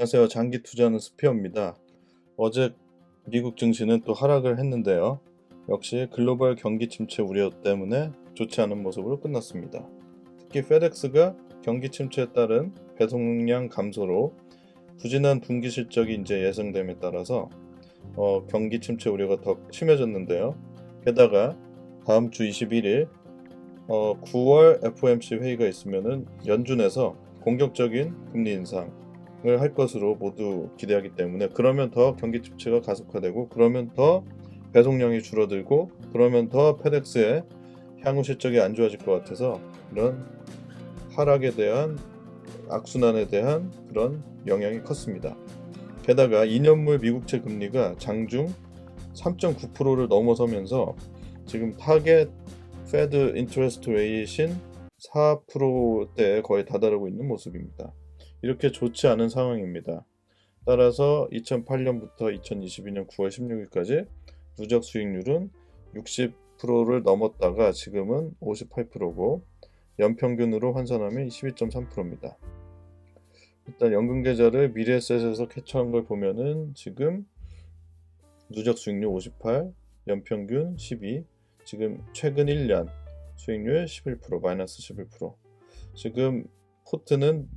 안녕하세요. 장기 투자는 스피어입니다. 어제 미국 증시는 또 하락을 했는데요. 역시 글로벌 경기 침체 우려 때문에 좋지 않은 모습으로 끝났습니다. 특히 페덱스가 경기 침체에 따른 배송량 감소로 부진한 분기 실적이 이제 예상됨에 따라서 경기 침체 우려가 더 심해졌는데요. 게다가 다음 주 21일 9월 FOMC 회의가 있으면은 연준에서 공격적인 금리 인상을 할 것으로 모두 기대하기 때문에 그러면 더 경기 침체가 가속화되고 그러면 더 배송량이 줄어들고 그러면 더 페덱스의 향후 실적이 안 좋아질 것 같아서 이런 하락에 대한 악순환에 대한 그런 영향이 컸습니다. 게다가 2년물 미국채 금리가 장중 3.9%를 넘어서면서 지금 타겟 페드 인트레스트 레이트인 4%대에 거의 다다르고 있는 모습입니다. 이렇게 좋지 않은 상황입니다. 따라서 2008년부터 2022년 9월 16일까지 누적 수익률은 60%를 넘었다가 지금은 58%고 연평균으로 환산하면 12.3%입니다. 일단 연금계좌를 미래에셋에서 캐치한 걸 보면은 지금 누적 수익률 58, 연평균 12, 지금 최근 1년 수익률 11%, 마이너스 11%. 지금 포트는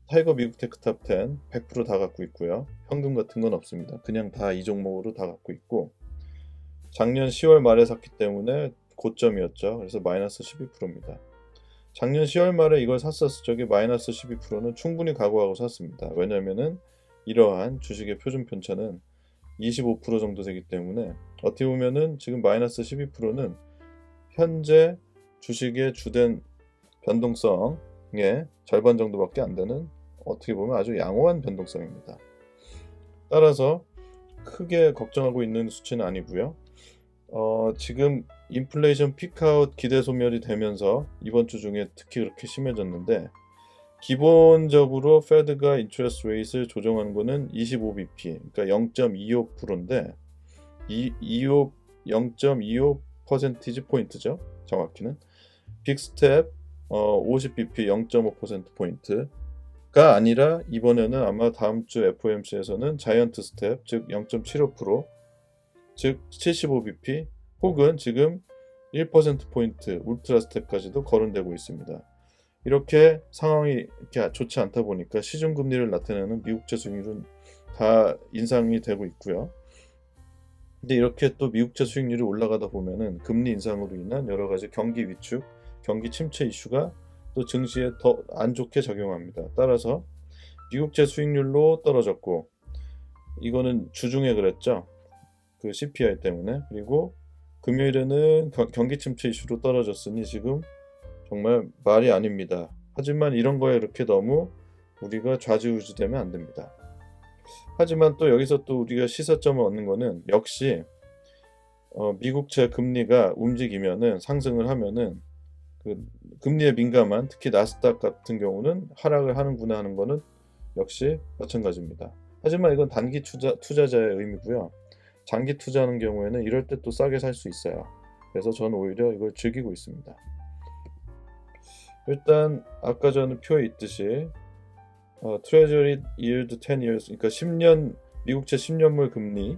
타이거 미국 테크탑 10, 100%다 갖고 있고요. 현금 같은 건 없습니다. 그냥 다 이 종목으로 다 갖고 있고 작년 10월 말에 샀기 때문에 고점이었죠. 그래서 마이너스 12%입니다. 작년 10월 말에 이걸 샀었을 적에 마이너스 12%는 충분히 각오하고 샀습니다. 왜냐면은 이러한 주식의 표준 편차는 25% 정도 되기 때문에 어떻게 보면은 지금 마이너스 12%는 현재 주식의 주된 변동성의 절반 정도밖에 안 되는 어떻게 보면 아주 양호한 변동성입니다. 따라서 크게 걱정하고 있는 수치는 아니고요. 지금 인플레이션 피크아웃 기대 소멸이 되면서 이번 주 중에 특히 그렇게 심해졌는데 기본적으로 페드가 인트레스트 레이트를 조정하는 거는 25bp, 그러니까 0.25%인데 0.25 퍼센티지 포인트죠. 정확히는 빅스텝 50bp 0.5% 포인트가 아니라 이번에는 아마 다음 주 FOMC에서는 자이언트 스텝 즉 0.75%, 즉 75bp 혹은 지금 1% 포인트 울트라 스텝까지도 거론되고 있습니다. 이렇게 상황이 이렇게 좋지 않다 보니까 시중 금리를 나타내는 미국채 수익률은 다 인상이 되고 있고요. 근데 이렇게 또 미국채 수익률이 올라가다 보면은 금리 인상으로 인한 여러 가지 경기 위축, 경기 침체 이슈가 또 증시에 더 안 좋게 작용합니다. 따라서 미국채 수익률로 떨어졌고 이거는 주중에 그랬죠. 그 CPI 때문에. 그리고 금요일에는 경기 침체 이슈로 떨어졌으니 지금 정말 말이 아닙니다. 하지만 이런 거에 이렇게 너무 우리가 좌지우지되면 안 됩니다. 하지만 또 여기서 또 우리가 시사점을 얻는 거는 역시 미국채 금리가 움직이면은 상승을 하면은 그 금리에 민감한 특히 나스닥 같은 경우는 하락을 하는구나 하는 거는 역시 마찬가지입니다. 하지만 이건 단기 투자자의 의미고요. 장기 투자하는 경우에는 이럴 때 또 싸게 살 수 있어요. 그래서 저는 오히려 이걸 즐기고 있습니다. 일단 아까 전에 표에 있듯이 트레저리 yield 10years, 그러니까 10년 미국채 10년물 금리는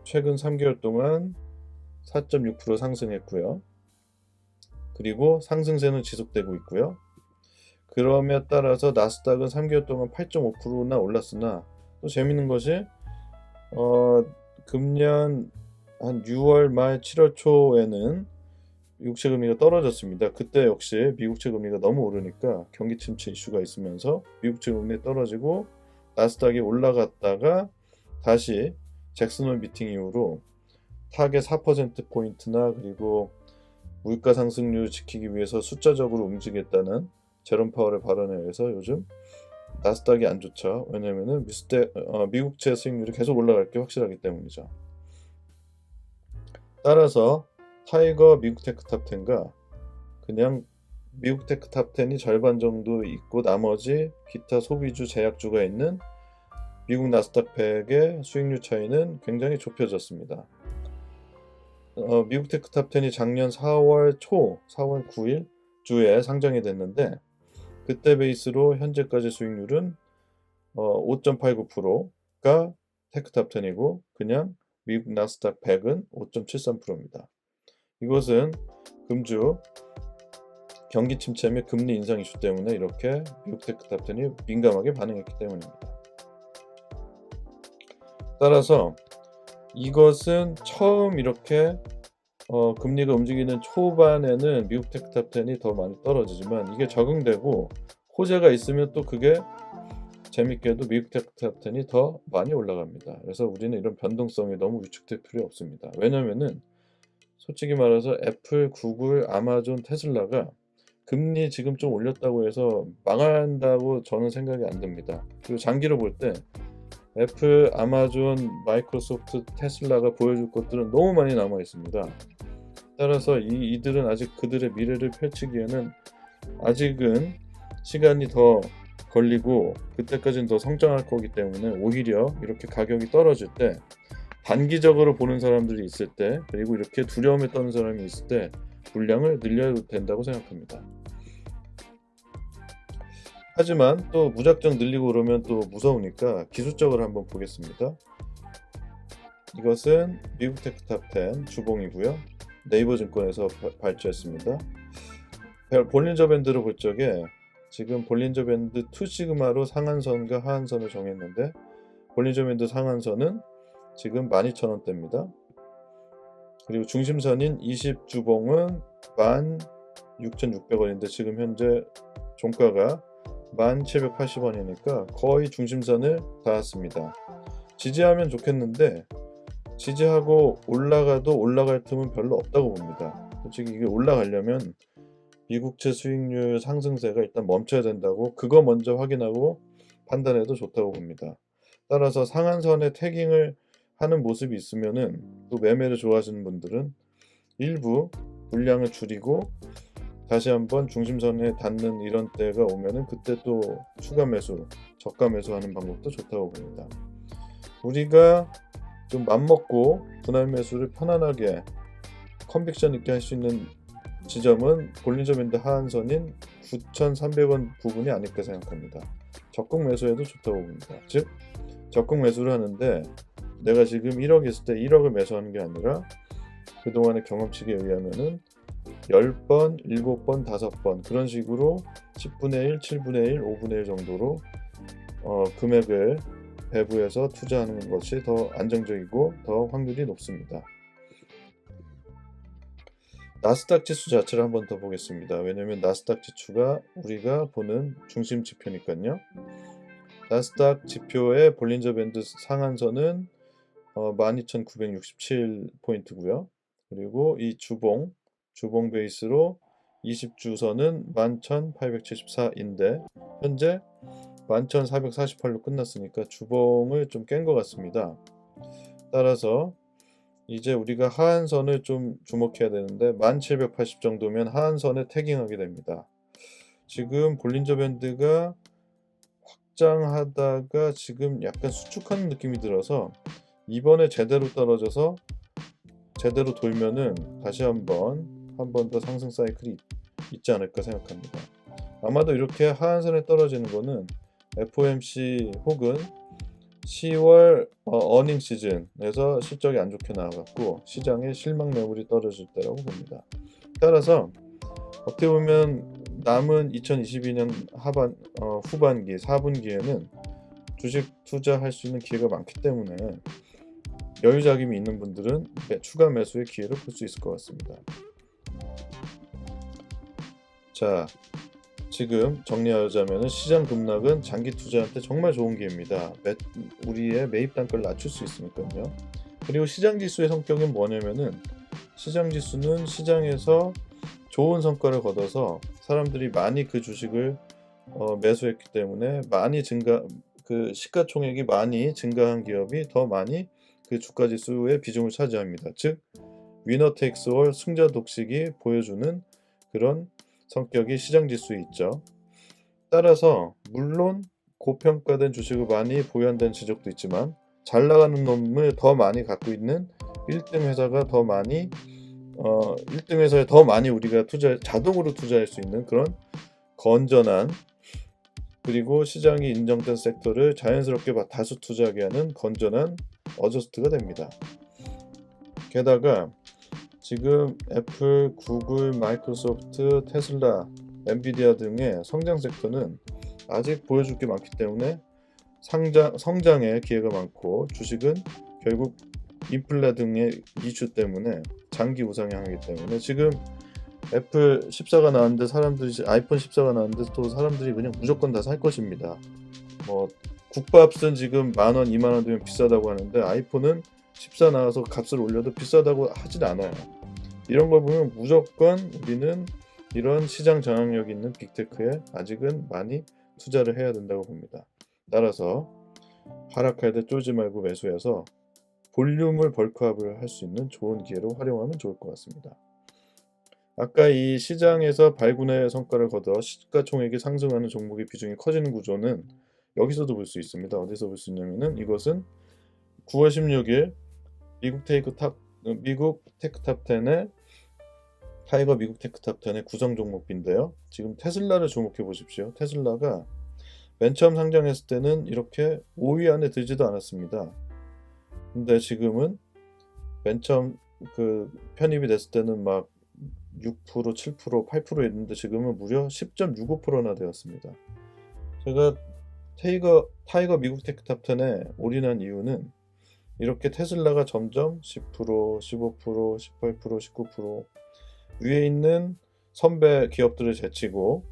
최근 3개월 동안 4.6% 상승했고요. 그리고 상승세는 지속되고 있고요. 그럼에 따라서 나스닥은 3개월 동안 8.5%나 올랐으나 또 재밌는 것이 금년 한 6월 말 7월 초에는 미국채 금리가 떨어졌습니다. 그때 역시 미국채 금리가 너무 오르니까 경기 침체 이슈가 있으면서 미국채 금리 떨어지고 나스닥이 올라갔다가 다시 잭슨홀 미팅 이후로 타겟 4%포인트나 그리고 물가 상승률 지키기 위해서 숫자적으로 움직였다는 제롬 파월의 발언에 의해서 요즘 나스닥이 안 좋죠. 왜냐면은 미국채 수익률이 계속 올라갈 게 확실하기 때문이죠. 따라서 타이거 미국 테크탑 10과 그냥 미국 테크탑 10이 절반 정도 있고 나머지 기타 소비주 제약주가 있는 미국 나스닥 100의 수익률 차이는 굉장히 좁혀졌습니다. 미국 테크탑 10이 작년 4월 9일 주에 상장이 됐는데 그때 베이스로 현재까지 수익률은 5.89%가 테크탑10이고 그냥 미국 나스닥 100은 5.73%입니다. 이것은 금주 경기 침체 및 금리 인상 이슈 때문에 이렇게 미국 테크탑10이 민감하게 반응했기 때문입니다. 따라서 이것은 처음 이렇게 금리가 움직이는 초반에는 미국 테크탑10이 더 많이 떨어지지만 이게 적응되고 호재가 있으면 또 그게 재밌게도 미국 테크탑10이 더 많이 올라갑니다. 그래서 우리는 이런 변동성이 너무 위축될 필요 없습니다. 왜냐면은 솔직히 말해서 애플, 구글, 아마존, 테슬라가 금리 지금 좀 올렸다고 해서 망한다고 저는 생각이 안 듭니다. 그리고 장기로 볼 때 애플, 아마존, 마이크로소프트, 테슬라가 보여줄 것들은 너무 많이 남아 있습니다. 따라서 이들은 아직 그들의 미래를 펼치기에는 아직은 시간이 더 걸리고 그때까지는 더 성장할 거기 때문에 오히려 이렇게 가격이 떨어질 때 단기적으로 보는 사람들이 있을 때 그리고 이렇게 두려움에 떠는 사람이 있을 때 물량을 늘려도 된다고 생각합니다. 하지만 또 무작정 늘리고 그러면 또 무서우니까 기술적으로 한번 보겠습니다. 이것은 미국 테크탑10 주봉이고요. 네이버 증권에서 발주했습니다. 볼린저 밴드로 볼 적에 지금 볼린저 밴드 2시그마로 상한선과 하한선을 정했는데 볼린저 밴드 상한선은 지금 12,000원대입니다. 그리고 중심선인 20주봉은 16,600원인데 지금 현재 종가가 1,780원이니까 거의 중심선을 닿았습니다. 지지하면 좋겠는데 지지하고 올라가도 올라갈 틈은 별로 없다고 봅니다. 솔직히 이게 올라가려면 미국채 수익률 상승세가 일단 멈춰야 된다고 그거 먼저 확인하고 판단해도 좋다고 봅니다. 따라서 상한선에 태깅을 하는 모습이 있으면은 또 매매를 좋아하시는 분들은 일부 물량을 줄이고 다시 한번 중심선에 닿는 이런 때가 오면은 그때 또 추가 매수, 저가 매수하는 방법도 좋다고 봅니다. 우리가 좀 맘먹고 분할 매수를 편안하게 컨빅션 있게 할 수 있는 지점은 볼린저 밴드 하한선인 9,300원 부분이 아닐까 생각합니다. 적극 매수해도 좋다고 봅니다. 즉 적극 매수를 하는데 내가 지금 1억 있을 때 1억을 매수하는 게 아니라 그동안의 경험치에 의하면은 10번, 7번, 5번 그런 식으로 10분의 1, 7분의 1, 5분의 1 정도로 금액을 배분해서 투자하는 것이 더 안정적이고 더 확률이 높습니다. 나스닥 지수 자체를 한번 더 보겠습니다. 왜냐면 나스닥 지수가 우리가 보는 중심 지표니까요. 나스닥 지표의 볼린저 밴드 상한선은 12,967포인트고요. 그리고 이 주봉 베이스로 20주선은 11,874인데 현재 11,448로 끝났으니까 주봉을 좀 깬 것 같습니다. 따라서 이제 우리가 하한선을 좀 주목해야 되는데 1780 정도면 하한선에 태깅하게 됩니다. 지금 볼린저 밴드가 확장하다가 지금 약간 수축하는 느낌이 들어서 이번에 제대로 떨어져서 제대로 돌면은 다시 한 번 더 상승 사이클이 있지 않을까 생각합니다. 아마도 이렇게 하한선에 떨어지는 거는 FOMC 혹은 10월 어닝 시즌에서 실적이 안 좋게 나와갖고 시장에 실망 매물이 떨어질 때라고 봅니다. 따라서 어떻게 보면 남은 2022년 후반기 4분기에는 주식 투자할 수 있는 기회가 많기 때문에 여유 자금이 있는 분들은 추가 매수의 기회를 볼 수 있을 것 같습니다. 자, 지금 정리하자면 시장 급락은 장기 투자한테 정말 좋은 기회입니다. 우리의 매입 단가를 낮출 수 있으니까요. 그리고 시장 지수의 성격은 뭐냐면은 시장 지수는 시장에서 좋은 성과를 거둬서 사람들이 많이 그 주식을 매수했기 때문에 많이 그 시가총액이 많이 증가한 기업이 더 많이 그 주가 지수의 비중을 차지합니다. 즉 위너 테이크스 올 승자 독식이 보여주는 그런 성격이 시장 지수에 있죠. 따라서 물론 고평가된 주식을 많이 보유한다는 지적도 있지만 잘 나가는 놈을 더 많이 갖고 있는 1등 회사가 더 많이 1등 회사에 더 많이 우리가 자동으로 투자할 수 있는 그런 건전한 그리고 시장이 인정된 섹터를 자연스럽게 다수 투자하게 하는 건전한 어저스트가 됩니다. 게다가 지금 애플, 구글, 마이크로소프트, 테슬라, 엔비디아 등의 성장 섹터는 아직 보여줄 게 많기 때문에 성장의 기회가 많고, 주식은 결국 인플레 등의 이슈 때문에 장기 우상향하기 때문에 지금 애플 14가 나왔는데 아이폰 14가 나왔는데 또 사람들이 그냥 무조건 다 살 것입니다. 뭐 국밥은 지금 10,000원, 20,000원 되면 비싸다고 하는데 아이폰은 14 나와서 값을 올려도 비싸다고 하진 않아요. 이런 걸 보면 무조건 우리는 이런 시장 장악력 있는 빅테크에 아직은 많이 투자를 해야 된다고 봅니다. 따라서 하락할 때 쫄지 말고 매수해서 볼륨을 벌크업을 할 수 있는 좋은 기회로 활용하면 좋을 것 같습니다. 아까 이 시장에서 발군의 성과를 거둬 시가총액이 상승하는 종목의 비중이 커지는 구조는 여기서도 볼 수 있습니다. 어디서 볼 수 있냐면은 이것은 9월 16일 미국 테크탑 10의 타이거 미국 테크탑 10의 구성 종목인데요. 지금 테슬라를 주목해 보십시오. 테슬라가 맨 처음 상장했을 때는 이렇게 5위 안에 들지도 않았습니다. 근데 지금은 맨 처음 편입이 됐을 때는 막 6%, 7%, 8%였는데 지금은 무려 10.65%나 되었습니다. 제가 타이거 미국 테크탑 10에 올인한 이유는 이렇게 테슬라가 점점 10%, 15%, 18%, 19% 위에 있는 선배 기업들을 제치고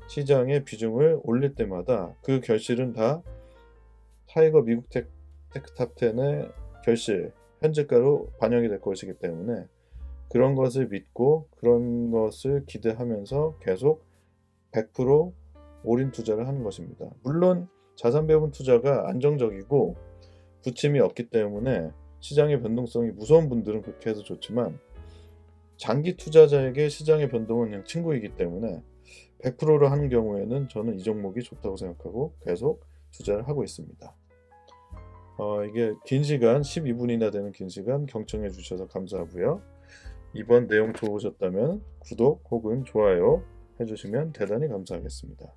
시장의 비중을 올릴 때마다 그 결실은 다 타이거 미국 테크탑 10의 결실, 현재가로 반영이 될 것이기 때문에 그런 것을 믿고 그런 것을 기대하면서 계속 100% 올인 투자를 하는 것입니다. 물론 자산 배분 투자가 안정적이고 부침이 없기 때문에 시장의 변동성이 무서운 분들은 그렇게 해도 좋지만 장기 투자자에게 시장의 변동은 그냥 친구이기 때문에 100%를 하는 경우에는 저는 이 종목이 좋다고 생각하고 계속 투자를 하고 있습니다. 이게 긴 시간 12분이나 되는 긴 시간 경청해 주셔서 감사하고요. 이번 내용 좋으셨다면 구독 혹은 좋아요 해주시면 대단히 감사하겠습니다.